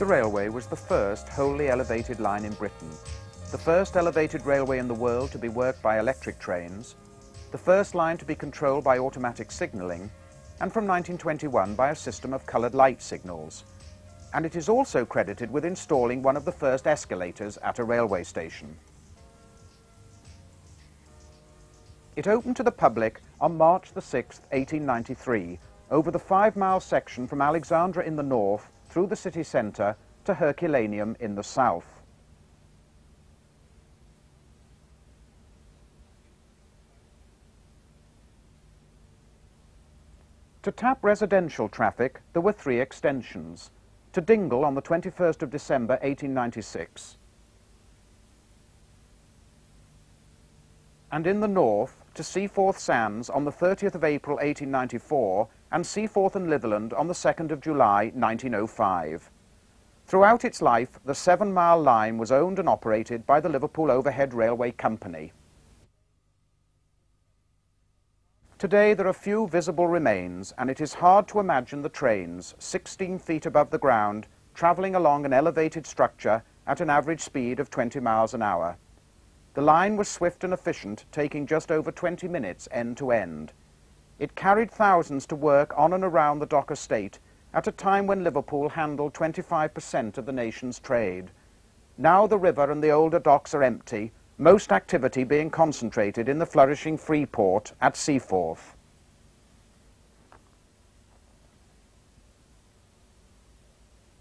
The railway was the first wholly elevated line in Britain, the first elevated railway in the world to be worked by electric trains, the first line to be controlled by automatic signalling, and from 1921 by a system of coloured light signals. And it is also credited with installing one of the first escalators at a railway station. It opened to the public on March the 6th, 1893, over the 5-mile section from Alexandra in the north through the city centre to Herculaneum in the south. To tap residential traffic, there were 3 extensions. To Dingle on the 21st of December 1896, and in the north to Seaforth Sands on the 30th of April 1894 and Seaforth and Litherland on the 2nd of July 1905. Throughout its life, the 7-mile line was owned and operated by the Liverpool Overhead Railway Company. Today there are few visible remains, and it is hard to imagine the trains, 16 feet above the ground, travelling along an elevated structure at an average speed of 20 miles an hour. The line was swift and efficient, taking just over 20 minutes end to end. It carried thousands to work on and around the dock estate at a time when Liverpool handled 25% of the nation's trade. Now the river and the older docks are empty, most activity being concentrated in the flourishing free port at Seaforth.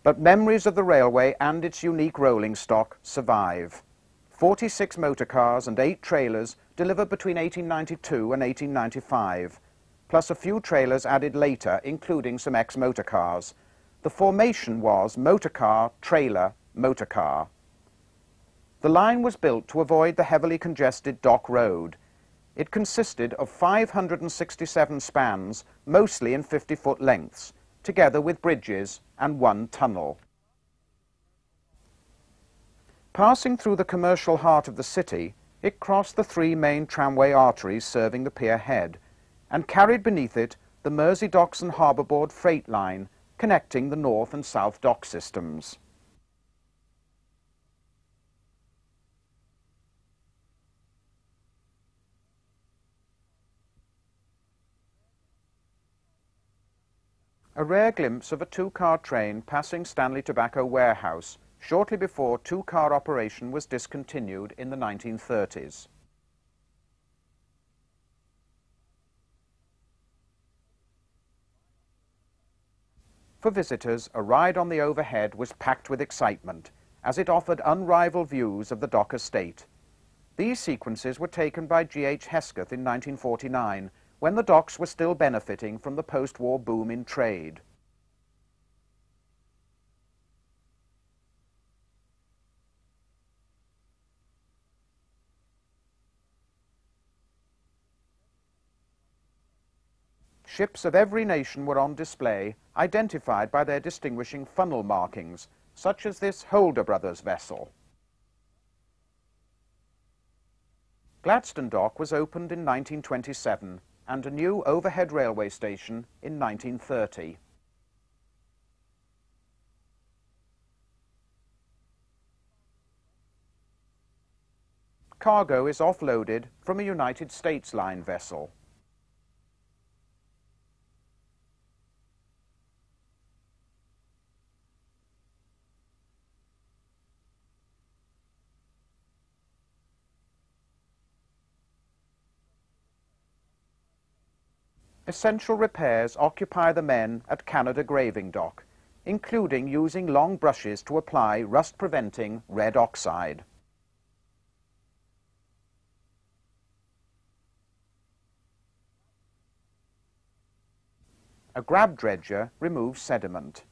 But memories of the railway and its unique rolling stock survive. 46 motor cars and 8 trailers delivered between 1892 and 1895, plus a few trailers added later, including some ex-motor cars. The formation was motor car, trailer, motor car. The line was built to avoid the heavily congested Dock Road. It consisted of 567 spans, mostly in 50-foot lengths, together with bridges and 1 tunnel. Passing through the commercial heart of the city, it crossed the 3 main tramway arteries serving the pier head, and carried beneath it the Mersey Docks and Harbour Board freight line, connecting the north and south dock systems. A rare glimpse of a 2-car train passing Stanley Tobacco Warehouse shortly before 2-car operation was discontinued in the 1930s. For visitors, a ride on the overhead was packed with excitement, as it offered unrivaled views of the dock estate. These sequences were taken by G.H. Hesketh in 1949, when the docks were still benefiting from the post-war boom in trade. Ships of every nation were on display, identified by their distinguishing funnel markings, such as this Holder Brothers vessel. Gladstone Dock was opened in 1927, and a new overhead railway station in 1930. Cargo is offloaded from a United States Line vessel. Essential repairs occupy the men at Canada Graving Dock, including using long brushes to apply rust-preventing red oxide. A grab dredger removes sediment.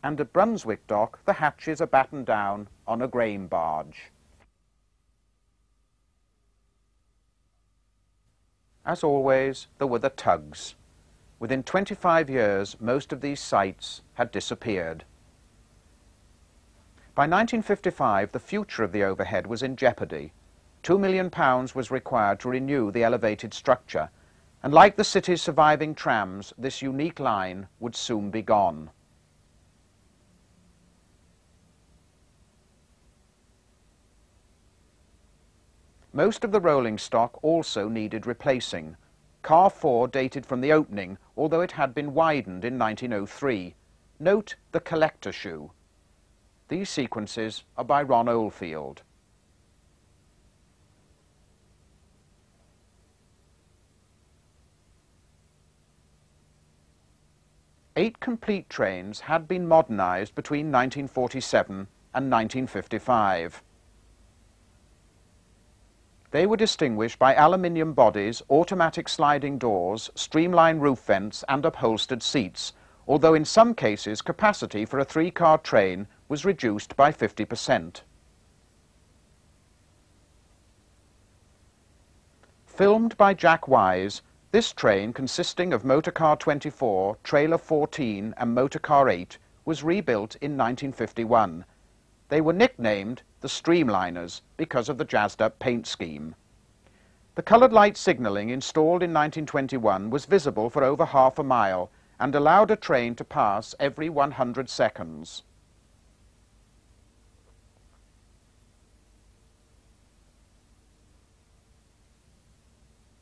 And at Brunswick Dock, the hatches are battened down on a grain barge. As always, there were the tugs. Within 25 years, most of these sites had disappeared. By 1955, the future of the overhead was in jeopardy. £2 million was required to renew the elevated structure, and like the city's surviving trams, this unique line would soon be gone. Most of the rolling stock also needed replacing. Car 4 dated from the opening, although it had been widened in 1903. Note the collector shoe. These sequences are by Ron Oldfield. Eight complete trains had been modernised between 1947 and 1955. They were distinguished by aluminium bodies, automatic sliding doors, streamlined roof vents and upholstered seats, although in some cases capacity for a three-car train was reduced by 50%. Filmed by Jack Wise, this train, consisting of motorcar 24, trailer 14 and motorcar 8, was rebuilt in 1951. They were nicknamed the Streamliners because of the jazzed-up paint scheme. The coloured light signalling installed in 1921 was visible for over half a mile and allowed a train to pass every 100 seconds.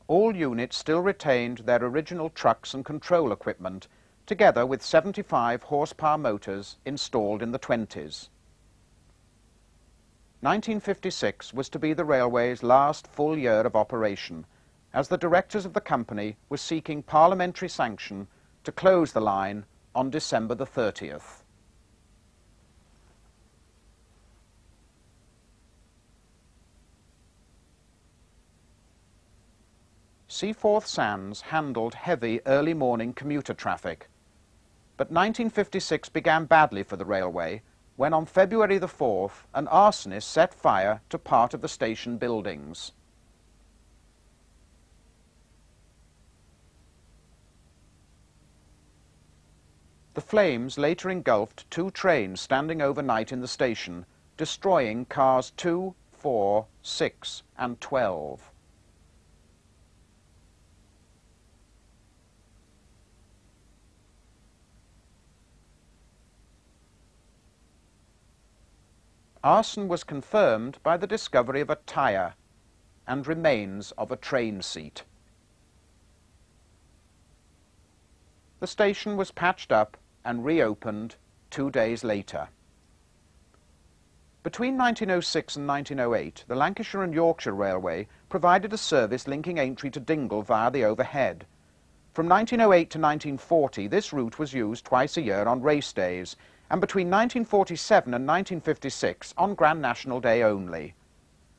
All units still retained their original trucks and control equipment, together with 75 horsepower motors installed in the 20s. 1956 was to be the railway's last full year of operation, as the directors of the company were seeking parliamentary sanction to close the line on December the 30th. Seaforth Sands handled heavy early morning commuter traffic, but 1956 began badly for the railway when on February the 4th an arsonist set fire to part of the station buildings. The flames later engulfed two trains standing overnight in the station, destroying cars 2, 4, 6 and 12. Arson was confirmed by the discovery of a tyre and remains of a train seat. The station was patched up and reopened 2 days later. Between 1906 and 1908, the Lancashire and Yorkshire Railway provided a service linking Aintree to Dingle via the overhead. From 1908 to 1940, this route was used twice a year on race days, and between 1947 and 1956 on Grand National Day only.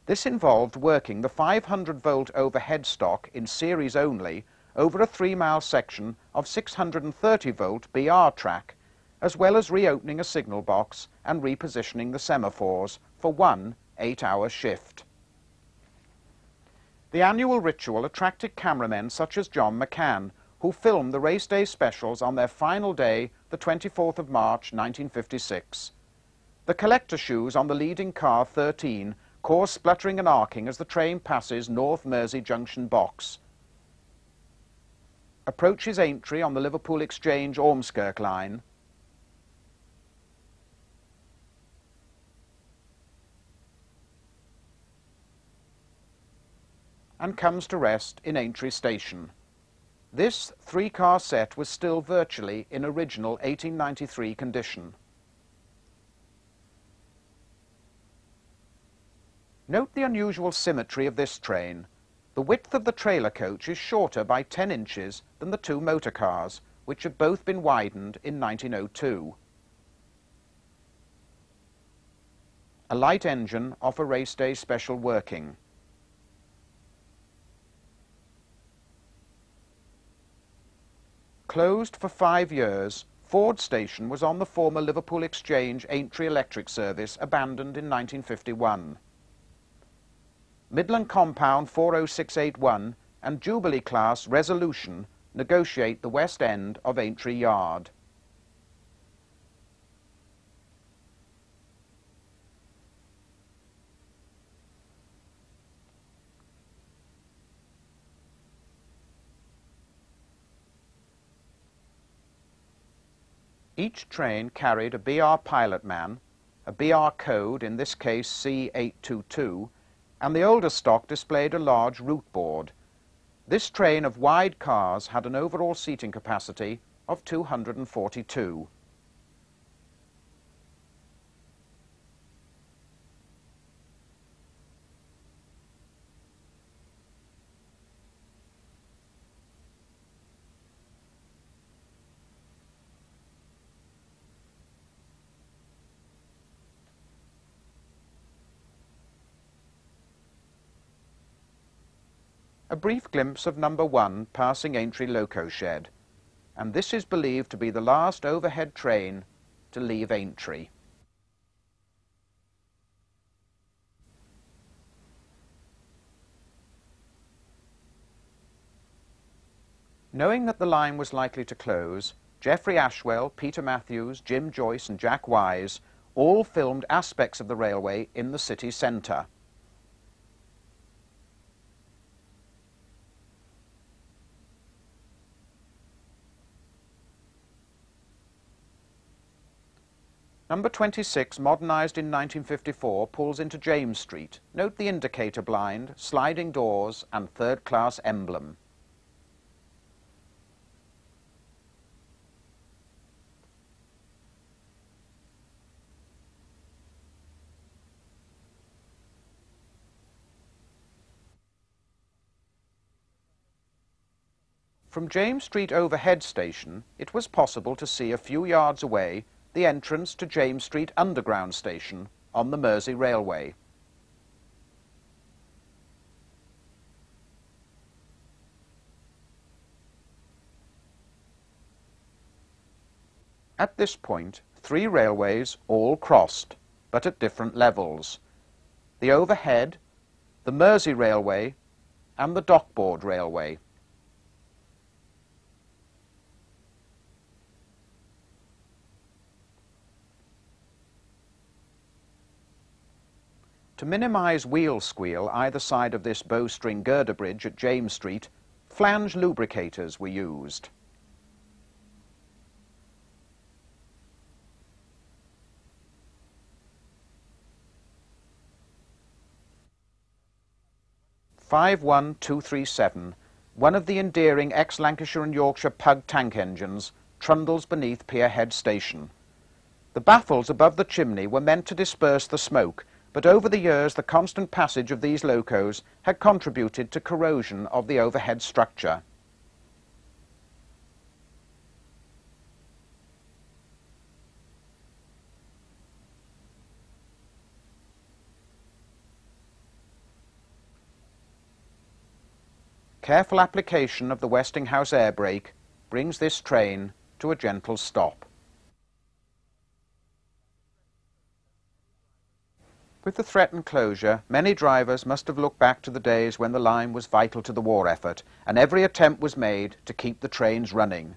This involved working the 500-volt overhead stock in series only over a 3-mile section of 630-volt BR track, as well as reopening a signal box and repositioning the semaphores for one 8-hour shift. The annual ritual attracted cameramen such as John McCann, who filmed the race day specials on their final day, the 24th of March 1956. The collector shoes on the leading car 13 cause spluttering and arcing as the train passes North Mersey Junction box, approaches Aintree on the Liverpool Exchange Ormskirk line, and comes to rest in Aintree Station. This 3-car set was still virtually in original 1893 condition. Note the unusual symmetry of this train. The width of the trailer coach is shorter by 10 inches than the two motor cars, which have both been widened in 1902. A light engine off a race day special working. Closed for 5 years, Ford Station was on the former Liverpool Exchange Aintree electric service, abandoned in 1951. Midland Compound 40681 and Jubilee Class Resolution negotiate the west end of Aintree Yard. Each train carried a BR pilot man, a BR code, in this case C822, and the older stock displayed a large route board. This train of wide cars had an overall seating capacity of 242. A brief glimpse of number 1 passing Aintree Loco Shed, and this is believed to be the last overhead train to leave Aintree. Knowing that the line was likely to close, Geoffrey Ashwell, Peter Matthews, Jim Joyce and Jack Wise all filmed aspects of the railway in the city centre. Number 26, modernised in 1954, pulls into James Street. Note the indicator blind, sliding doors and third-class emblem. From James Street Overhead Station, it was possible to see a few yards away the entrance to James Street Underground Station on the Mersey Railway. At this point, 3 railways all crossed, but at different levels. The Overhead, the Mersey Railway and the Dockboard Railway. To minimise wheel squeal either side of this bowstring girder bridge at James Street, flange lubricators were used. "51237", one of the endearing ex-Lancashire and Yorkshire Pug tank engines, trundles beneath Pierhead Station. The baffles above the chimney were meant to disperse the smoke, but over the years the constant passage of these locos had contributed to corrosion of the overhead structure. Careful application of the Westinghouse air brake brings this train to a gentle stop. With the threatened closure, many drivers must have looked back to the days when the line was vital to the war effort, and every attempt was made to keep the trains running.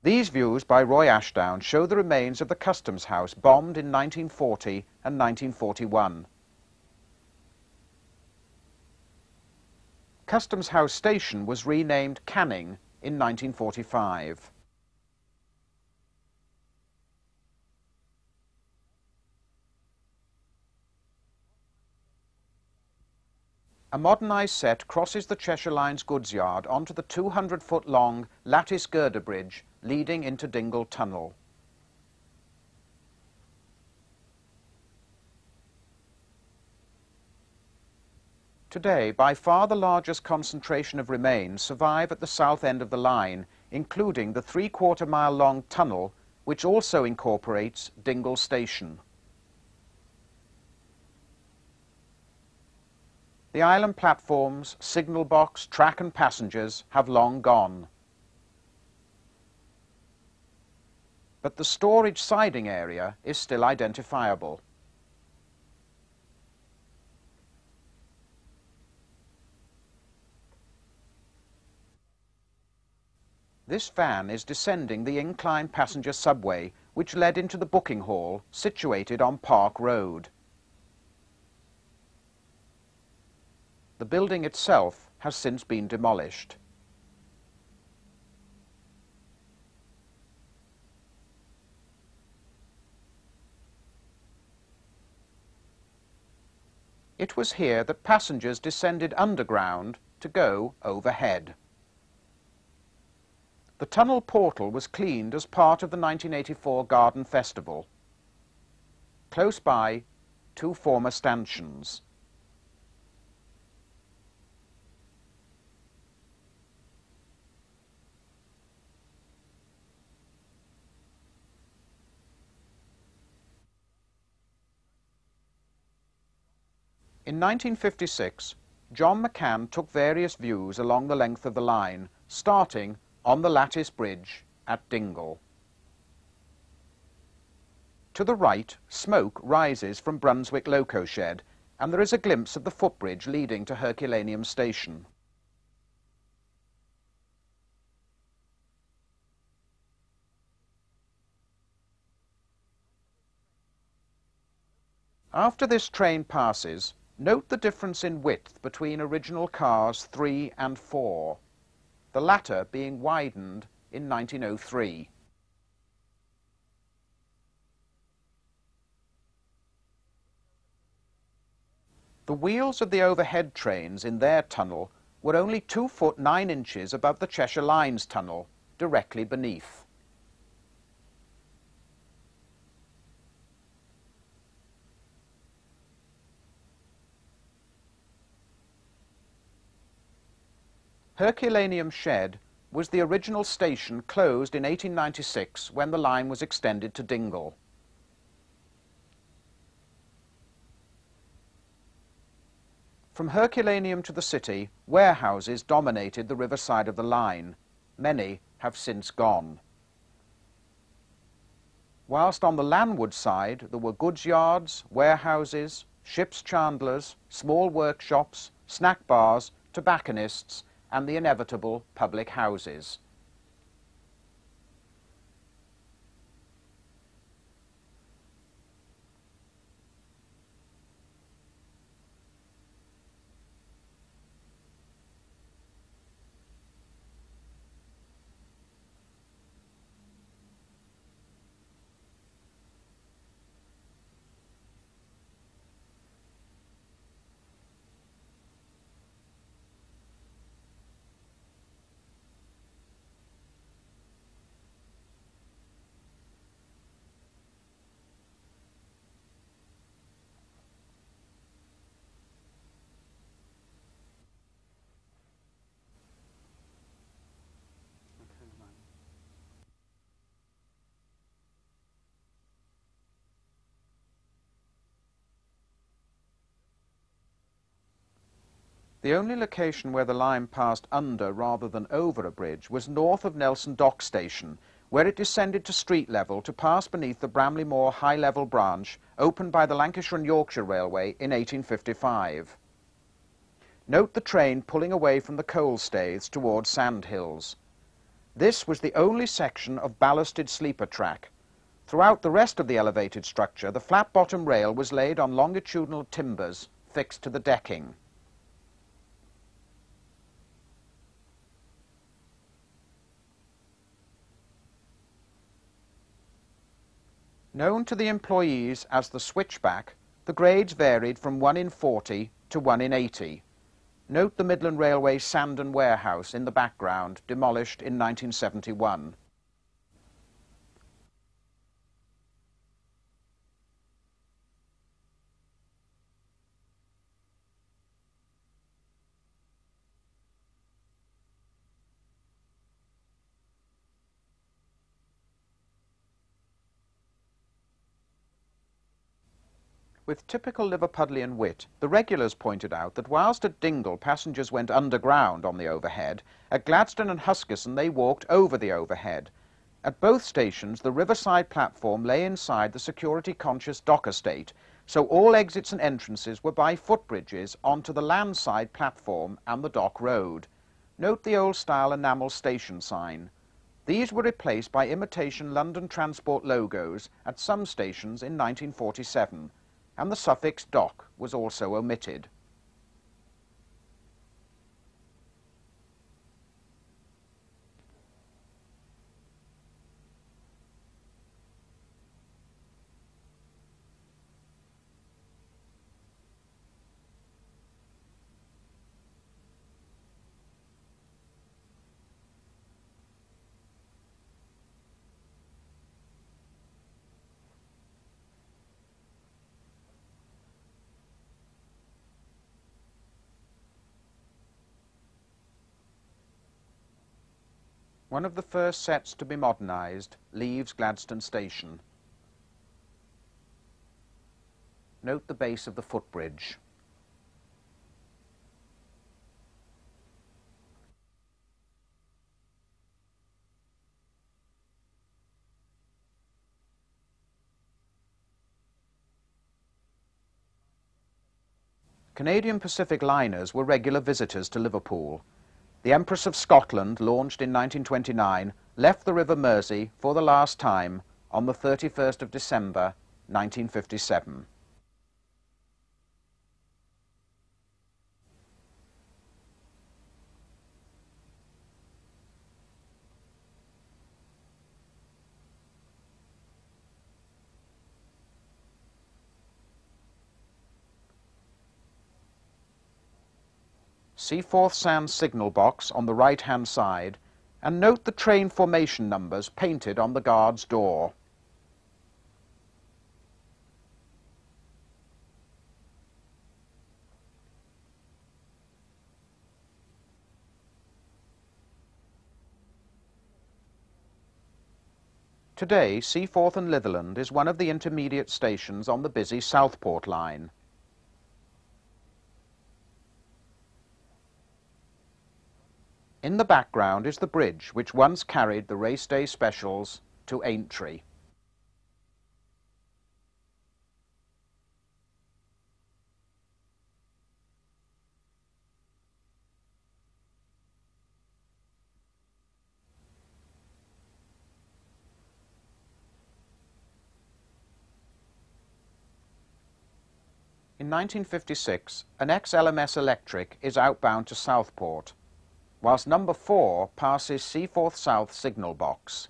These views by Roy Ashdown show the remains of the Customs House bombed in 1940 and 1941. Customs House Station was renamed Canning in 1945. A modernised set crosses the Cheshire Line's goods yard onto the 200-foot-long lattice girder bridge leading into Dingle Tunnel. Today, by far the largest concentration of remains survive at the south end of the line, including the 3/4-mile-long tunnel, which also incorporates Dingle Station. The island platforms, signal box, track and passengers have long gone. But the storage siding area is still identifiable. This van is descending the incline passenger subway, which led into the booking hall, situated on Park Road. The building itself has since been demolished. It was here that passengers descended underground to go overhead. The tunnel portal was cleaned as part of the 1984 Garden Festival. Close by, two former stanchions. In 1956, John McCann took various views along the length of the line, starting on the Lattice Bridge at Dingle. To the right, smoke rises from Brunswick Loco Shed, and there is a glimpse of the footbridge leading to Herculaneum Station. After this train passes, note the difference in width between original cars 3 and 4, the latter being widened in 1903. The wheels of the overhead trains in their tunnel were only 2 foot 9 inches above the Cheshire Line's tunnel, directly beneath. Herculaneum Shed was the original station closed in 1896 when the line was extended to Dingle. From Herculaneum to the city, warehouses dominated the riverside of the line. Many have since gone. Whilst on the landward side there were goods yards, warehouses, ships' chandlers, small workshops, snack bars, tobacconists, and the inevitable public houses. The only location where the line passed under rather than over a bridge was north of Nelson Dock Station, where it descended to street level to pass beneath the Bramley Moor high-level branch opened by the Lancashire and Yorkshire Railway in 1855. Note the train pulling away from the coal staiths towards Sandhills. This was the only section of ballasted sleeper track. Throughout the rest of the elevated structure, the flat-bottom rail was laid on longitudinal timbers fixed to the decking. Known to the employees as the switchback, the grades varied from 1 in 40 to 1 in 80. Note the Midland Railway Sandon warehouse in the background, demolished in 1971. With typical Liverpudlian wit, the regulars pointed out that whilst at Dingle passengers went underground on the overhead, at Gladstone and Huskisson they walked over the overhead. At both stations the riverside platform lay inside the security-conscious dock estate, so all exits and entrances were by footbridges onto the landside platform and the dock road. Note the old-style enamel station sign. These were replaced by imitation London Transport logos at some stations in 1947. And the suffix dock was also omitted. One of the first sets to be modernised leaves Gladstone Station. Note the base of the footbridge. Canadian Pacific liners were regular visitors to Liverpool. The Empress of Scotland, launched in 1929, left the River Mersey for the last time on the 31st of December 1957. Seaforth Sands signal box on the right-hand side, and note the train formation numbers painted on the guard's door. Today, Seaforth and Litherland is one of the intermediate stations on the busy Southport line. In the background is the bridge which once carried the race day specials to Aintree. In 1956, an ex-LMS Electric is outbound to Southport, whilst number 4 passes Seaforth South signal box.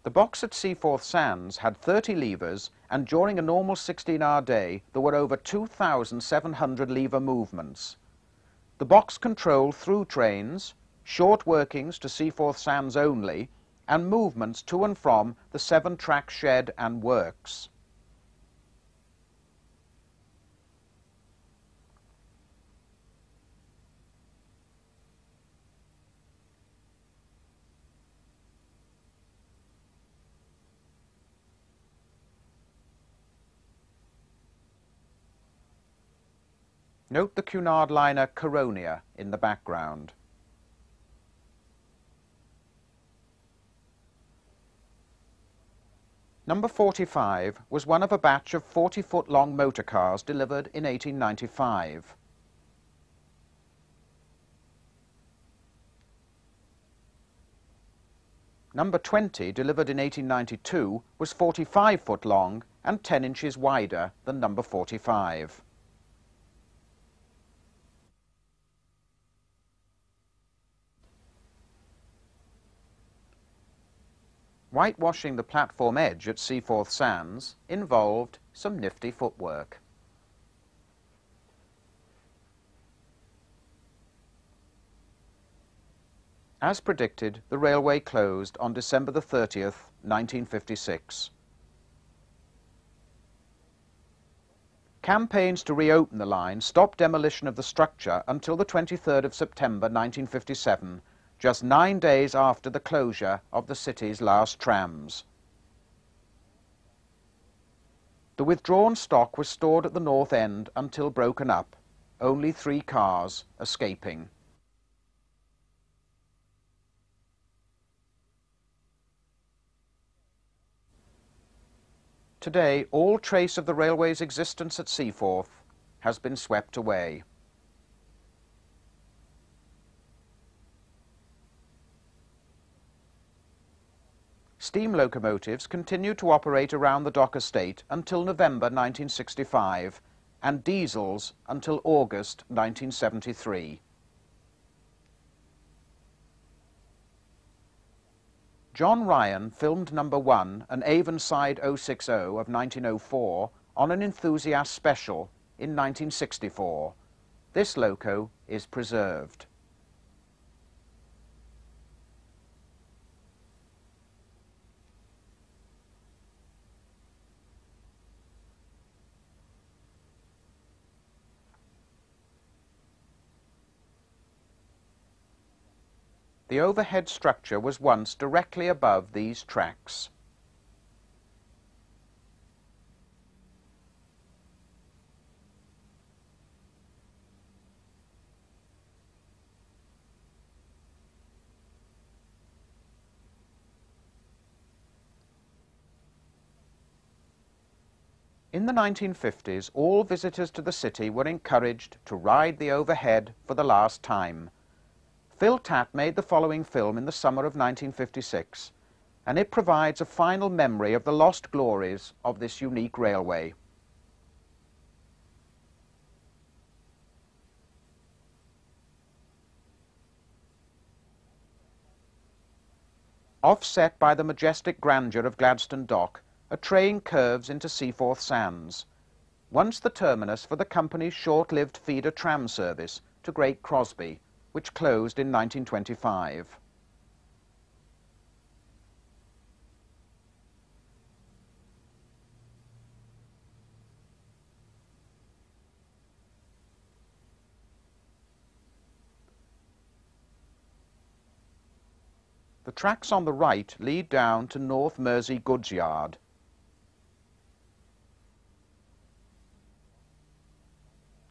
The box at Seaforth Sands had 30 levers, and during a normal 16-hour day there were over 2,700 lever movements. The box controlled through trains, short workings to Seaforth Sands only, and movements to and from the 7-track shed and works. Note the Cunard liner Coronia in the background. Number 45 was one of a batch of 40-foot-long motor cars delivered in 1895. Number 20, delivered in 1892, was 45 foot long and 10 inches wider than number 45. Whitewashing the platform edge at Seaforth Sands involved some nifty footwork. As predicted, the railway closed on December the 30th, 1956. Campaigns to reopen the line stopped demolition of the structure until the 23rd of September 1957, just 9 days after the closure of the city's last trams. The withdrawn stock was stored at the north end until broken up, only 3 cars escaping. Today, all trace of the railway's existence at Seaforth has been swept away. Steam locomotives continued to operate around the dock estate until November 1965, and diesels until August 1973. John Ryan filmed number 1, an Avonside 060 of 1904, on an Enthusiast special in 1964. This loco is preserved. The overhead structure was once directly above these tracks. In the 1950s, all visitors to the city were encouraged to ride the overhead for the last time. Phil Tatt made the following film in the summer of 1956, and it provides a final memory of the lost glories of this unique railway. Offset by the majestic grandeur of Gladstone Dock, a train curves into Seaforth Sands, once the terminus for the company's short-lived feeder tram service to Great Crosby, which closed in 1925. The tracks on the right lead down to North Mersey Goods Yard.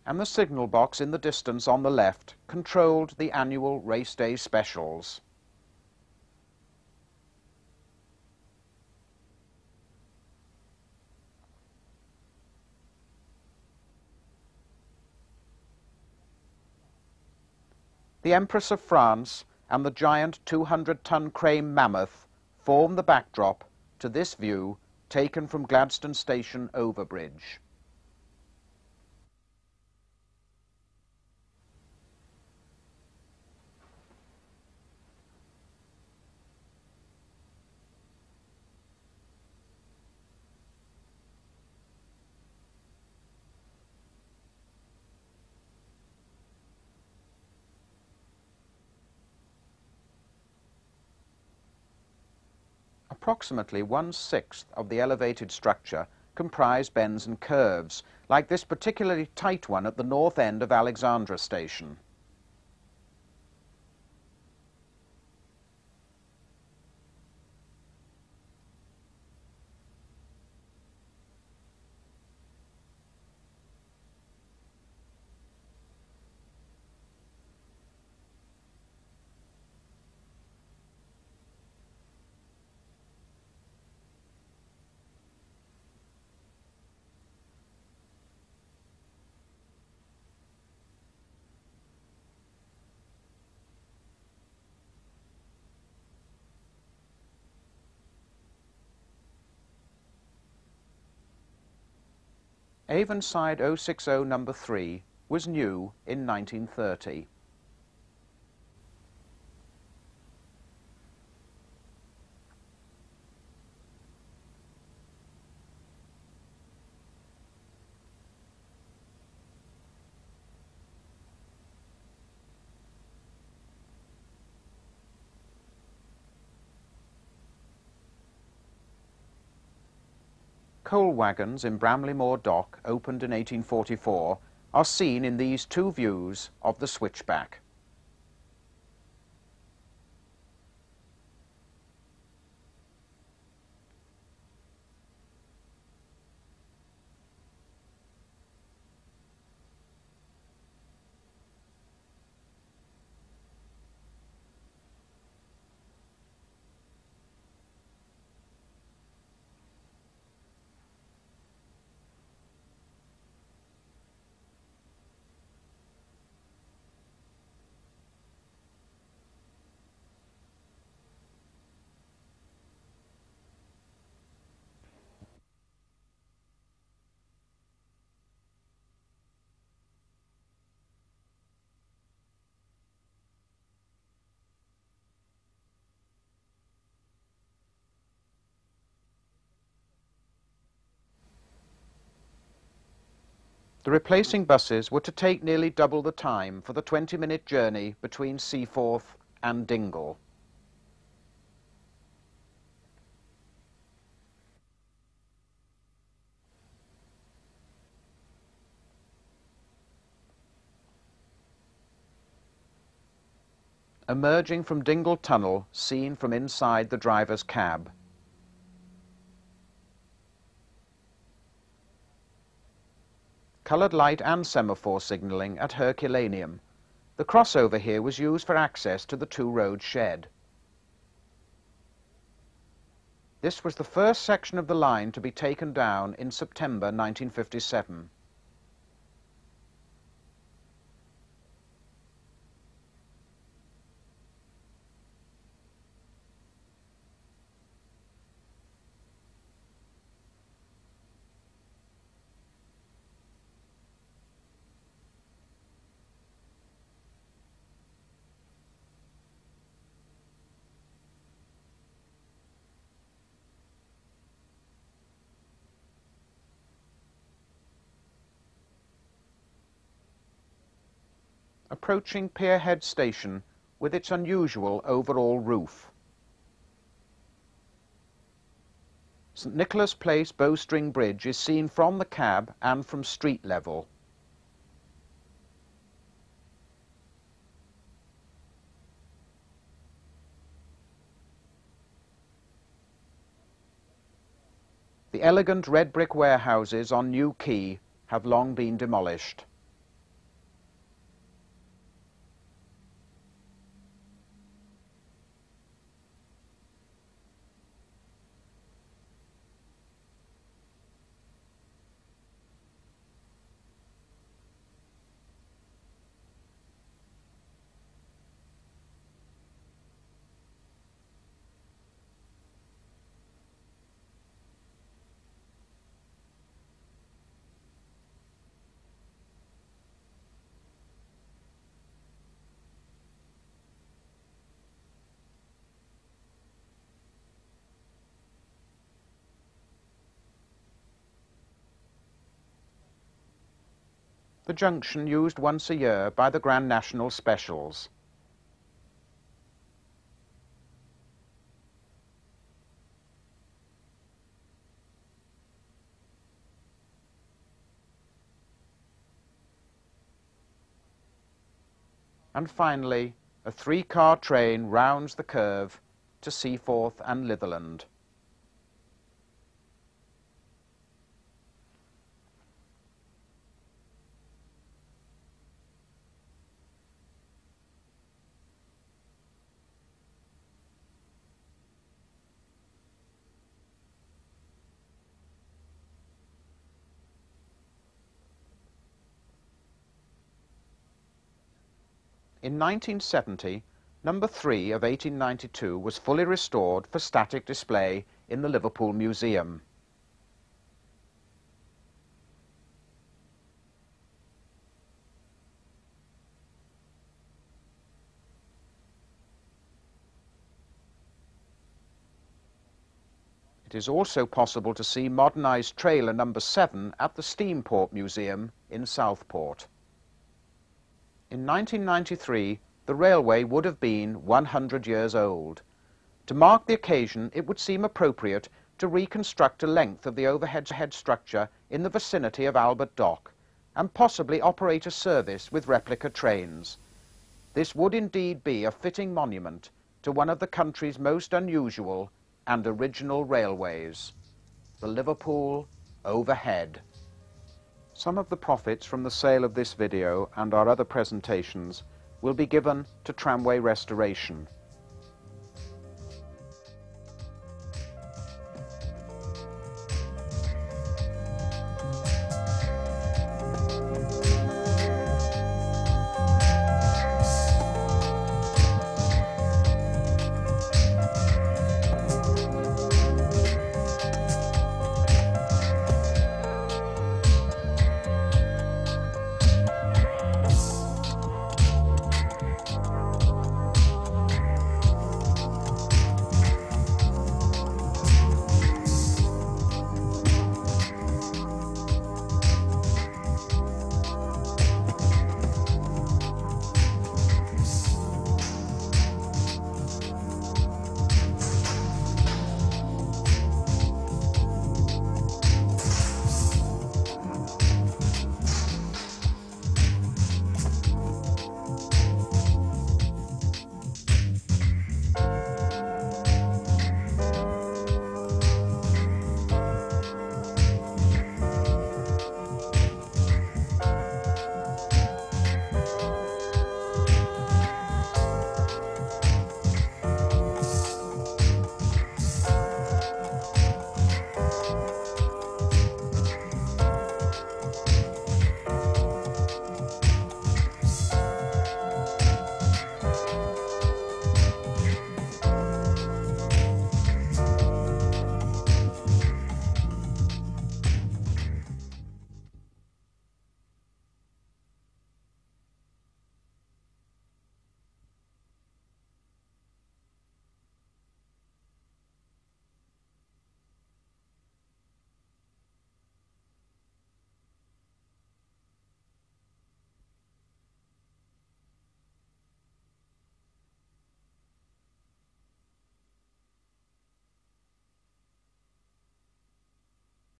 And the signal box in the distance on the left controlled the annual race day specials. The Empress of France and the giant 200-ton crane Mammoth form the backdrop to this view taken from Gladstone Station overbridge. Approximately 1/6 of the elevated structure comprise bends and curves, like this particularly tight one at the north end of Alexandra Station. Avonside 060 No. 3 was new in 1930. Coal wagons in Bramley Moor Dock, opened in 1844, are seen in these two views of the switchback. The replacing buses were to take nearly double the time for the 20-minute journey between Seaforth and Dingle. emerging from Dingle Tunnel, seen from inside the driver's cab. Coloured light and semaphore signalling at Herculaneum. The crossover here was used for access to the two-road shed. This was the first section of the line to be taken down in September 1957. Approaching Pierhead Station with its unusual overall roof. St Nicholas Place Bowstring Bridge is seen from the cab and from street level. The elegant red brick warehouses on New Quay have long been demolished. The junction used once a year by the Grand National Specials. And finally, a three-car train rounds the curve to Seaforth and Litherland. In 1970, number 3 of 1892 was fully restored for static display in the Liverpool Museum. It is also possible to see modernised trailer number 7 at the Steamport Museum in Southport. In 1993, the railway would have been 100 years old. To mark the occasion, it would seem appropriate to reconstruct a length of the overhead structure in the vicinity of Albert Dock, and possibly operate a service with replica trains. This would indeed be a fitting monument to one of the country's most unusual and original railways, the Liverpool Overhead. Some of the profits from the sale of this video and our other presentations will be given to tramway restoration.